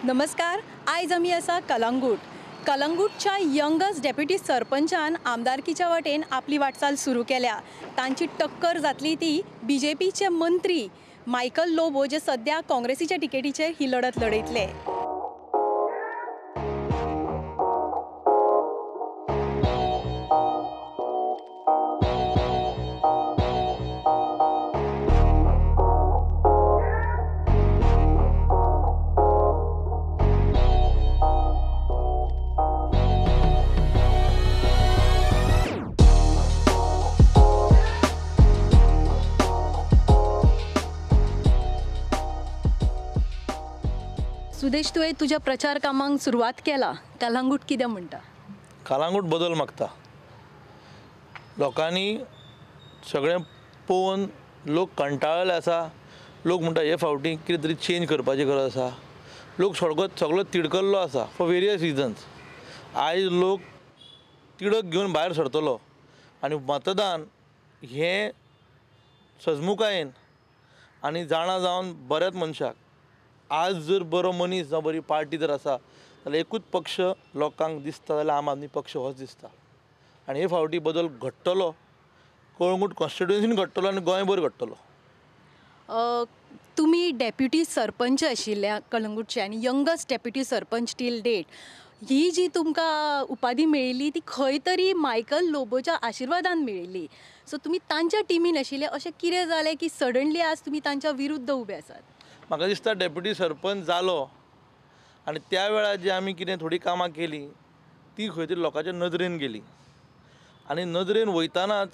नमस्कार. आयज आमी आसा कलंगूट. कलंगूटच्या यंगस्ट डेप्युटी सरपंचान आमदारकीच्या वाटेन आपली वाटचाल सुरू केल्या. तांची टक्कर जातली ती BJPचे मंत्री मायकल लोबो, जे सध्या काँग्रेसीच्या टिकेटीचेर ही लढत लढयतले. सुदेश, तुवें तुज्या प्रचार कामांक सुरवात केला. कलंगूट कितें म्हणटा? कलंगूट बदल मागता. लोकांनी सगळें पळोवन लोक कंटाळले आसा. लोक म्हणटा हे फावटी कितें तरी चेंज करपाची गरज आसा. लोक सगळो तिडकल्लो आसा फॉर वेरियस रिजन्स. आयज लोक तिडक घेवन भायर सरतलो आनी मतदान हें सजमुकायेन आनी जाणा जावन बऱ्याच मनशाक, आज जर बरो मनीस जावं बरी पार्टी जर आसा जाल्यार एकूच पक्ष लोकांक दिसता जाल्यार आम आदमी पक्ष होच दिसता. आनी हे फावटी बदल घडटलो. कळंगूट कॉन्स्टिट्युएन्सीन घडटलो आनी गोंयभर घडटलो. तुमी डेप्युटी सरपंच आशिल्ल्या कलंगूटचे आनी youngest deputy sarpanch till date. ही जी तुमकां उपाधी मेळिल्ली ती खंय तरी मायकल लोबोच्या आशिर्वादान मेळिल्ली. सो तुमी तांच्या टिमीन आशिल्ले. अशें कितें जालें की सडनली आज तुमी तांच्या विरुद्ध उबे आसात? म्हाका दिसता डेप्युटी सरपंच जालो आनी त्या वेळार जी आमी कितें थोडी कामां केली ती खंय तरी लोकांच्या नदरेन गेली. आनी नदरेन वयतानाच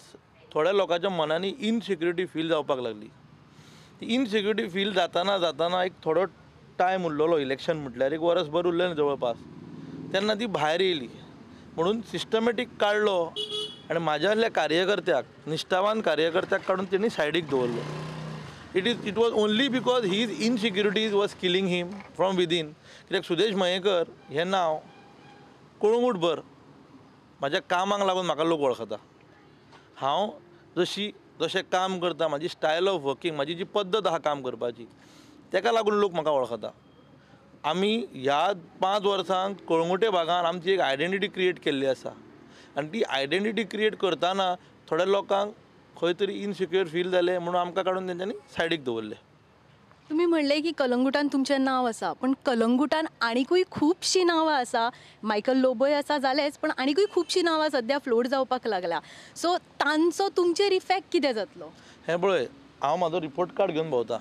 थोड्या लोकांच्या मनांनी इनसिक्युरिटी फील जावपाक लागली. ती इनसिक्युरिटी फील जाताना एक थोडो टायम उरलेलो. इलेक्शन म्हटल्यार एक वर्सभर उरलें जवळपास. तेन्ना ती भायर येयली. म्हणून सिस्टमॅटीक काडलो आनी म्हाज्या आसल्या कार्यकर्त्याक, निश्ठावान कार्यकर्त्याक काडून तेणी सायडीक दवरलो. It was only because his insecurities was killing him from within. कित्याक सुदेश मयेकर हें नांव कळंगूटभर म्हाज्या कामाक लागून म्हाका लोक वळखता. हांव जशें काम करता, म्हाजी स्टायल ऑफ वर्किंग, म्हाजी जी पद्दत आहा काम करपाची, तेका लागून लोक म्हाका वळखता. आमी ह्या 5 वर्सांक कळंगुटे भागांत आमची एक आयडेंटिटी क्रिएट केल्ली आसा. आनी ती आयडेंटिटी क्रिएट करतना थोड्या लोकांक खंय तरी इनसिक्युअर फील जालें म्हणून आमकां काडून तेंच्यांनी सायडीक दवरलें. तुम्ही म्हणलें की कलंगूटान तुमचें नांव आसा, पण कलंगूटान आनीकूय खुबशीं नांवां आसा. मायकल लोबोय आसा जालेंच, पण आनीकूय खुबशीं नांवां सद्या फ्लोट जावपाक लागल्या. सो तांचो तुमचेर इफेक्ट कितें जातलो? हें पळय, हांव म्हाजो रिपोर्ट कार्ड घेवन भोंवता.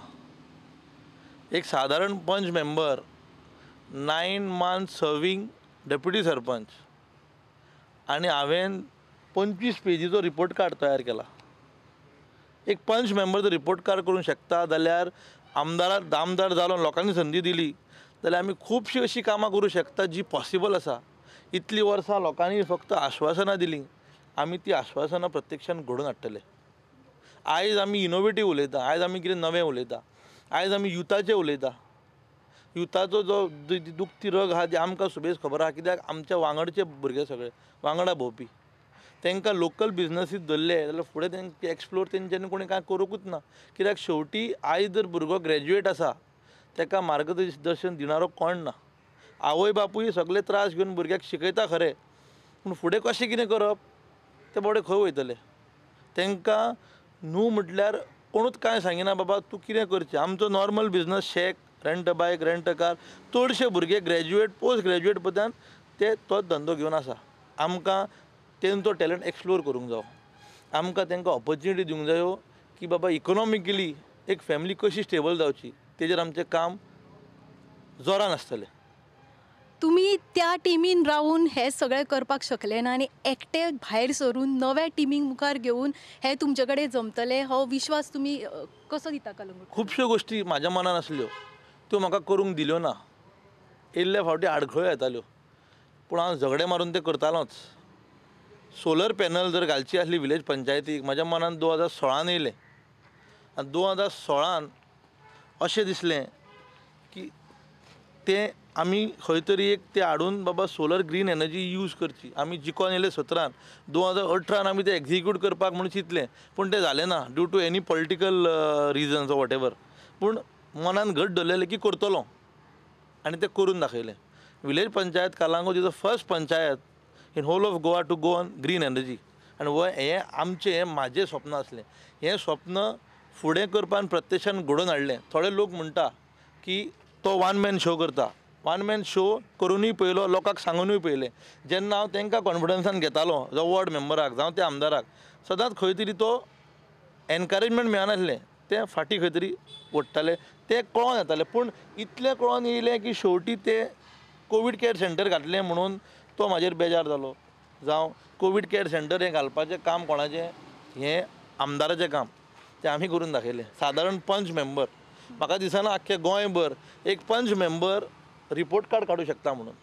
एक सादारण पंच member, 9 months serving deputy sarpanch, आनी हांवें 25 पेजीचो रिपोर्ट कार्ड तयार केला. एक पंच मेंबर जर रिपोर्ट कार्ड करूंक शकता जाल्यार आमदार जावन लोकांनी संदी दिली जाल्यार आमी खुबशीं अशीं कामां करूं शकता जी पॉसिबल आसा. इतलीं वर्सां लोकांनी फक्त आश्वासनां दिलीं. आमी ती आश्वासनां प्रत्यक्षान घडोवन हाडटले. आयज आमी इनोवेटीव उलयता. आयज आमी कितें नवें उलयता. आयज आमी युथाचें उलयता. युथाचो जो दुखती रग आहा ती आमकां सुबेज खबर आहा. कित्याक आमच्या वांगडचे भुरगे सगळे वांगडा भोंवपी, तांकां लोकल बिजनसीस धरले जाल्यार फुडें तेंकां एक्सप्लोर तेंच्यांनी कोणी कांय करूंकूच ना. कित्याक शेवटी आयज जर भुरगो ग्रॅज्युएट आसा ताका मार्गदर्शन दिणारो कोण ना. आवय बापूय सगळे त्रास घेवन भुरग्याक शिकयता खरें, पूण फुडें कशें कितें करप ते बाबडे खंय वयतले. तांकां न्हू म्हटल्यार कोणूच कांय सांगिना, बाबा तूं कितें करचें. आमचो normal business shake, rent a bike, rent a car, चडशे भुरगे ग्रॅज्युएट, पोस्ट ग्रॅज्युएट पर्यंत ते तोच धंदो घेवन आसा. आमकां तेंचो टॅलंट एक्सप्लोर करूंक जायो. आमकां तांकां ऑपॉर्च्युनिटी दिवंक जायो की बाबा इकॉनॉमिकली एक फॅमिली कशी स्टेबल जावची, तेजेर आमचें काम जोरान आसतलें. तुमी त्या टिमीन रावून हें सगळें करपाक शकले ना आनी एकटे भायर सरून नव्या टिमीक मुखार घेवन हें तुमचे कडेन जमतलें हो विश्वास तुमी कसो दिता कलंगूट? खुबश्यो गोश्टी म्हाज्या मनान आसल्यो त्यो म्हाका करूंक दिल्यो ना. येयल्ल्या फावटी आडखळ्यो येताल्यो, पूण हांव झगडे मारून तें करतालोच. सोलर पॅनल जर घालची आसली विलेज पंचायतीक, म्हाज्या मनान 2016 येयलें. आनी 2016 अशें दिसलें की तें आमी खंय तरी एक तें हाडून बाबा सोलर ग्रीन एनर्जी यूज करची. आमी जिखोन येयले 17, 2018 आमी तें एक्झिक्यूट करपाक म्हणून चिंतलें, पूण तें जालें ना due to any political reasons or whatever. पूण मनान घट धरलेलें की करतलो. आनी तें करून दाखयलें. Village panchayat Calangute is the first panchayat in whole of Goa to go on green energy. आनी हें आमचें म्हाजें स्वप्न आसलें. हें स्वप्न फुडें करपान प्रत्यक्षान घडोवन हाडलें. थोडे लोक म्हणटा की तो वन मॅन शो करता. वन मॅन शो करूनय पयलो, लोकांक सांगूनय पयलें. जेन्ना हांव तांकां कॉन्फिडन्सान घेतालो जो वॉर्ड मेंबराक जावं त्या आमदाराक, सदांच खंय तरी तो एनकरेजमेंट मेळनासलें. तें फाटीं खंय तरी ओडटाले, तें कळोन येतालें. पूण इतलें कळोन येयलें की शेवटी तें कोवीड केअर सेंटर घातलें म्हणून तो म्हाजेर बेजार जालो. जावं कोवीड केअर सेंटर हें घालपाचें काम कोणाचें? हें आमदाराचें काम. तें आमी करून दाखयलें. सादारण पंच मेंबर म्हाका दिसना आख्खे गोंयभर एक पंच मेंबर रिपोर्ट कार्ड काडूं शकता म्हणून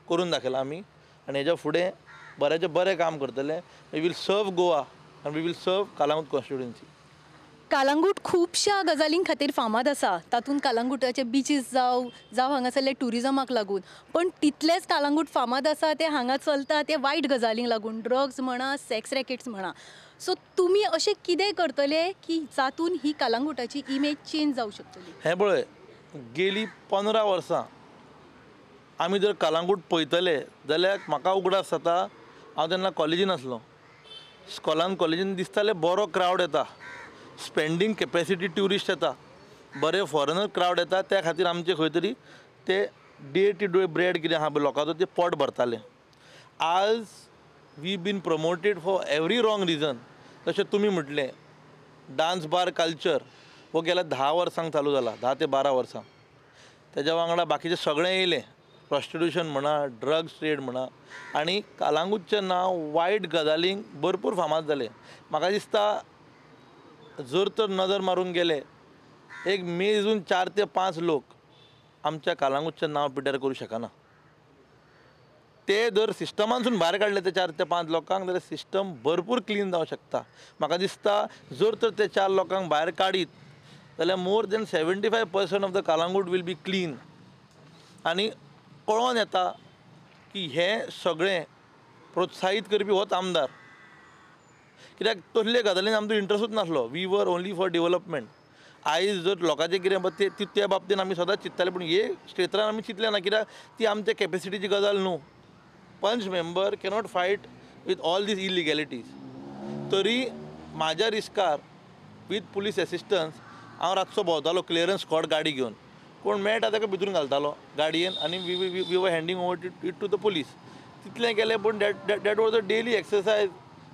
करून दाखयलां आमी. आनी हेज्या फुडें बऱ्याचें बरें काम करतले. वी वील सर्व गोवा आनी वी वील सर्व कलंगूट कॉन्स्टिट्युएन्सी. कलंगूट खुबश्या गजालीं खातीर फामाद आसा. तातूंत कलंगूटाचे बिचीस जावं हांगासरले टुरिजमाक लागून. पण तितलेंच कलंगूट फामाद आसा तें हांगा चलता ते वायट गजालींक लागून. ड्रग्स म्हणा, सेक्स रॅकेट्स म्हणा. सो तुमी अशें कितें करतले की जातून ही कलंगूटाची इमेज चेंज जावं शकतली? हें पळय, गेलीं 15 वर्सां आमी जर कलंगूट पळयतले जाल्यार म्हाका उगडास जाता. हांव तेन्ना कॉलेजीन आसलो. कॉलेजीन दिसतालें बरो क्रावड येता, स्पेंडींग कॅपेसिटी ट्युरिस्ट येता, बरे फॉरेनर क्रावड येता. त्या खातीर आमचे खंय तरी ते डे टू डे ब्रेड कितें आहा लोकांचो ते पोट भरताले. आज we been promoted for every wrong reason. जशें तुमी म्हटलें डान्स बार कल्चर हो गेल्या 10 वर्सांक चालू जाला, 10 ते 12 वर्सां. तेज्या वांगडा बाकीचें सगळें येयलें. प्रॉस्टिट्यूशन म्हणा, ड्रग्स ट्रेड म्हणा. आनी कलंगूटचें नांव वायट गजालींक भरपूर फामाद जालें. म्हाका दिसता जर तर नजर मारून गेले एक मेजून 4 ते 5 लोक आमच्या कलंगूटचें नांव पिड्ड्यार करूं शकना. ते जर सिस्टमानसून भायर काडले ते 4 ते 5 लोकांक जाल्यार सिस्टम भरपूर क्लीन जावं शकता. म्हाका दिसता जर तर ते 4 लोकांक भायर काडीत जाल्यार more than 75% of the Calangute will be clean. आनी कळोन येता की हें सगळें प्रोत्साहीत करपी होच आमदार. कित्याक तसले गजालीन आमचो इंट्रस्टूच नासलो. We were only for development. आयज जर लोकांचें कितें त्या बाबतीन आमी सदांच चिंतताले, पूण हे क्षेत्रान आमी चिंतलें ना. कित्याक ती आमच्या कॅपेसिटीची गजाल न्हू. पंच member cannot fight with all these इलिगॅलिटीज. तरी म्हाज्या रिस्कार वीथ पुलीस एसिस्टन्स हांव रातचो भोंवतालो क्लियरन्स स्क्वॉड गाडी घेवन. कोण मेळटा ताका भितून घालतालो गाडयेन आनी we were handing over it to the police. तितलें केलें पूण that was a daily exercise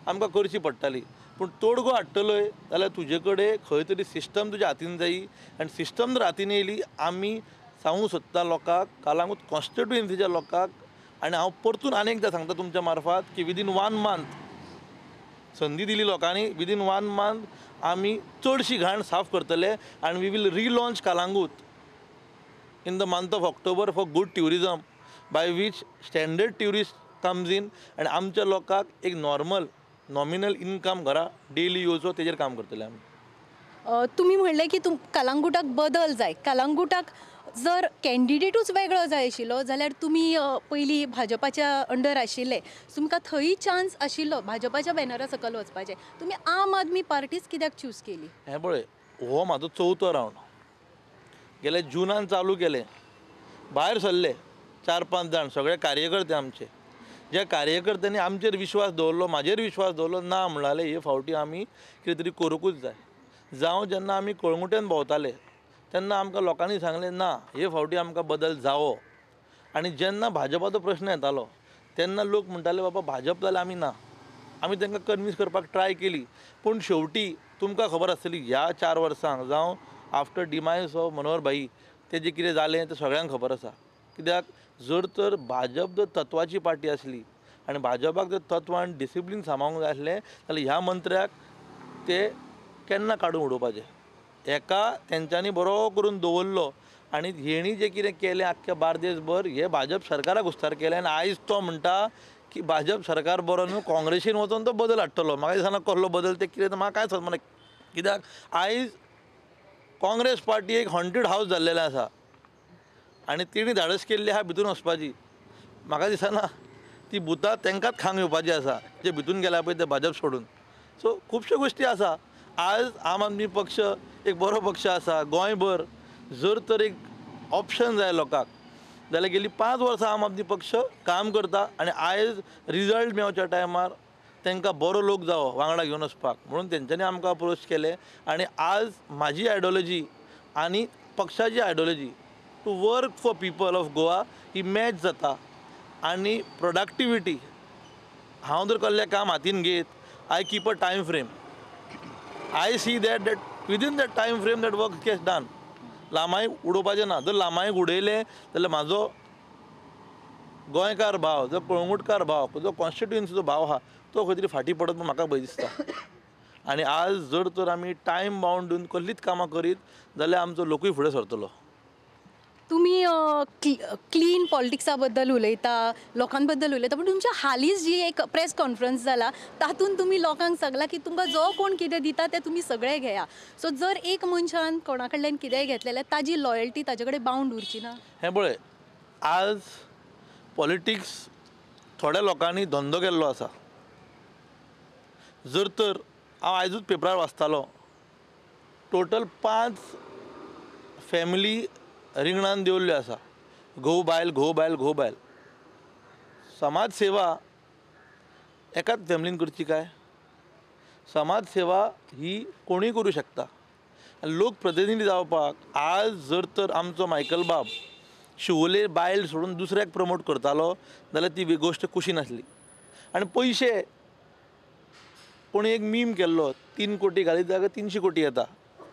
आमकां करची पडटाली. पूण तोडगो हाडटलोय जाल्यार तुजे कडेन खंय तरी सिस्टम तुज्या हातीन जायी. आनी सिस्टम जर हातीन येयली आमी सांगूंक सोदता लोकांक, कलंगूट कॉन्स्टिट्युएन्सीच्या लोकांक. आनी हांव परतून आनी एकदां सांगता तुमच्या मार्फत की विदीन 1 मंथ संदी दिली लोकांनी. विदीन 1 मंथ आमी चडशी घाण साफ करतले. आनी we will relaunch Calangute in the month of October for good tourism by which standard tourist comes in. आनी आमच्या लोकांक एक नॉर्मल नॉमिनल इनकम घरा डेली येवचो तेजेर काम करतले आमी. तुमी म्हणलें की कलंगूटाक बदल जाय. कलंगूटाक जर कॅन्डिडेटूच वेगळो जाय आशिल्लो जाल्यार तुमी पयलीं भाजपाच्या अंडर आशिल्ले, तुमकां थंय चान्स आशिल्लो भाजपाच्या बॅनरा सकयल वचपाचें. तुमी आम आदमी पार्टीच कित्याक चूज केली? हें पळय, हो म्हाजो 4थो रावंड. गेल्या जुनान चालू केलें. भायर सरले 4-5 जाण सगळे कार्यकर्ते आमचे. ज्या कार्यकर्त्यांनी आमचेर विश्वास दवरलो, म्हाजेर विश्वास दवरलो, ना म्हणलें हे फावटी आमी कितें तरी करूंकूच जाय. जावं जेन्ना आमी कळंगुट्यान भोंवताले तेन्ना आमकां लोकांनी सांगलें ना हे फावटी आमकां बदल जावो. आनी जेन्ना भाजपाचो प्रश्न येतालो तेन्ना लोक म्हणटाले बाबा भाजप जाल्यार आमी ना. आमी तांकां कन्विन्स करपाक ट्राय केली. पूण शेवटी तुमकां खबर आसतली ह्या 4 वर्सांक जावं आफ्टर डिमायज ऑफ मनोहर भाई तेजें कितें जालें तें सगळ्यांक खबर आसा. कित्याक जर तर भाजप जर तत्वाची पार्टी आसली आनी भाजपाक जर तत्व आनी डिसिप्लीन सांबाळूंक जाय आसलें जाल्यार ह्या मंत्र्याक ते केन्ना काडून उडोवपाचें. हेका तेंच्यांनी बरो करून दवरलो. आनी हेणी जें कितें केलें आख्ख्या बार्देसभर हे भाजप सरकाराक हुस्तार केलें. आनी आयज तो म्हणटा की भाजप सरकार बरो न्हू, काँग्रेसीन वचून तो बदल हाडटलो. म्हाका दिसना कसलो बदल ते कितें म्हाका कांय समजना. कित्याक आयज काँग्रेस पार्टी एक हॉन्टेड हावस जाल्लेलें आसा आनी तेणी धाडस केल्ली आहा भितून वचपाची. म्हाका दिसना ती भुतां तांकांच खांग येवपाची आसा जे भितून गेल्या पळय ते भाजप सोडून. सो खुबश्यो गोश्टी आसा. आज आम आदमी पक्ष एक बरो पक्ष आसा गोंयभर. जर तर एक ऑप्शन जाय लोकांक जाल्यार गेली 5 वर्सां आम आदमी पक्ष काम करता आनी आयज रिजल्ट मेळच्या टायमार तांकां बरो लोक जावो वांगडा घेवन वचपाक म्हणून तेंच्यांनी आमकां अप्रोच केले आनी आज म्हाजी आयडियोलॉजी आनी पक्षाची ideology to work for people of Goa ही मॅच जाता आनी प्रोडक्टिविटी हांव जर कसलें काम हातीन घेत I keep a time frame I see that within that time frame that work gets done लांबायक उडोवपाचें ना जर लांबायक उडयलें जाल्यार म्हाजो गोंयकार भाव जो कळंगूटकार भाव जो कॉन्स्टिट्युएन्सीचो भाव आहा तो खंय तरी फाटीं पडत म्हूण म्हाका भंय दिसता आनी आज जर तर आमी टायम बाउंड दिवन कसलीच कामां करीत जाल्यार आमचो लोकूय फुडें सरतलो. तुम्ही क्लीन पॉलिटिक्सा बद्दल उलयता लोकां बद्दल उलयता पण तुमच्या हालींच जी एक प्रेस कॉन्फरन्स जाला तातूंत तुमी लोकांक सांगला की तुमकां जो कोण कितें दिता तें तुमी सगळें घेया. सो जर एक मनशान कोणा कडल्यान कितेंय घेतलें जाल्यार ताजी लॉयल्टी ताजे कडेन बाउंड उरची ना. हें पळय आज पॉलिटिक्स थोड्या लोकांनी धंदो केल्लो आसा. जर तर हांव आयजूच पेपरार वाचतालो टोटल 5 फॅमिली रिंगणान देवल्ल्यो आसा. घोव बायल घोव बायल घोव बायल. समाज सेवा एकाच फॅमिलीन करची काय? समाज सेवा ही कोणीय करूं शकता. लोकप्रतिनिधी जावपाक आज जर तर आमचो मायकल बाब शिवोले बायल सोडून दुसऱ्याक प्रमोट करतालो जाल्यार ती गोश्ट कुशी नासली. आनी पयशे कोणी एक मीम केल्लो 3 कोटी घालीत जाल्यार 300 कोटी येता.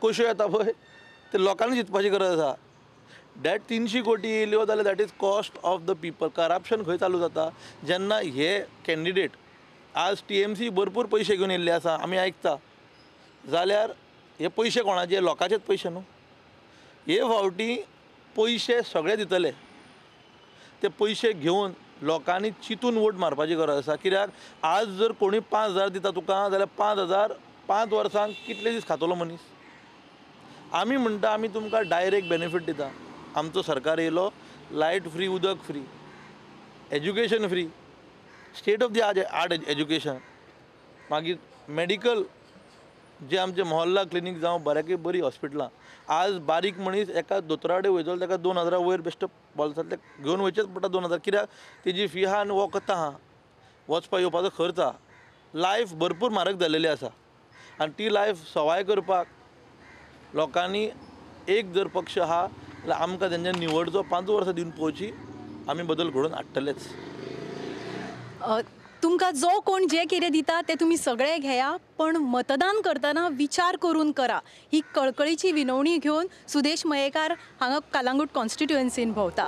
कश्यो येता पळय ते लोकांनी चिंतपाची गरज आसा. दॅट 300 कोटी येयल्यो जाल्यार that is cost of the people. Corruption खंय चालू जाता जेन्ना हे कॅन्डिडेट आज TMC भरपूर पयशे घेवन येयल्ले आसा आमी आयकता जाल्यार हे पयशे कोणाचे? लोकांचेच पयशे न्हू. हे फावटी पयशे सगळे दितले. ते पयशे घेवन लोकांनी चिंतून वोट मारपाची गरज आसा. कित्याक आज जर कोणी 5,000 दिता तुका जाल्यार 5,000 5 वर्सांक कितले दीस खातलो मनीस? आमी म्हणटा आमी तुमकां डायरेक्ट बेनिफीट दिता. आमचो सरकार येयलो लायट फ्री उदक free education free state of the art education मागीर मेडिकल जे आमचे मोहल्ला क्लिनीक जावं बऱ्याकी बरी हॉस्पिटलां. आज बारीक मनीस एका दोतोरा कडेन वयतलो ताका 2,000 वयर बेश्ट बोल्सांतले घेवन वयचेच पडटा. 2,000 कित्याक तेजी फी आहा आनी वो कथा आहा वचपा येवपाचो खर्च आहा. लायफ भरपूर म्हारग जाल्लेली आसा आनी ती लायफ सवाय करपाक लोकांनी एक जर पक्ष आहा जाल्यार आमकां तेंच्या निवडचो 5 वर्सां दिवन पळोवची. आमी बदल घडोवन हाडटलेच. तुमकां जो कोण जे कितें दिता ते तुमी सगळें घेया पण मतदान करतना विचार करून करा. ही कळकळीची विनवणी घेवन सुदेश मयेकार हांगा कलंगूट कॉन्स्टिट्युएन्सीन भोंवता.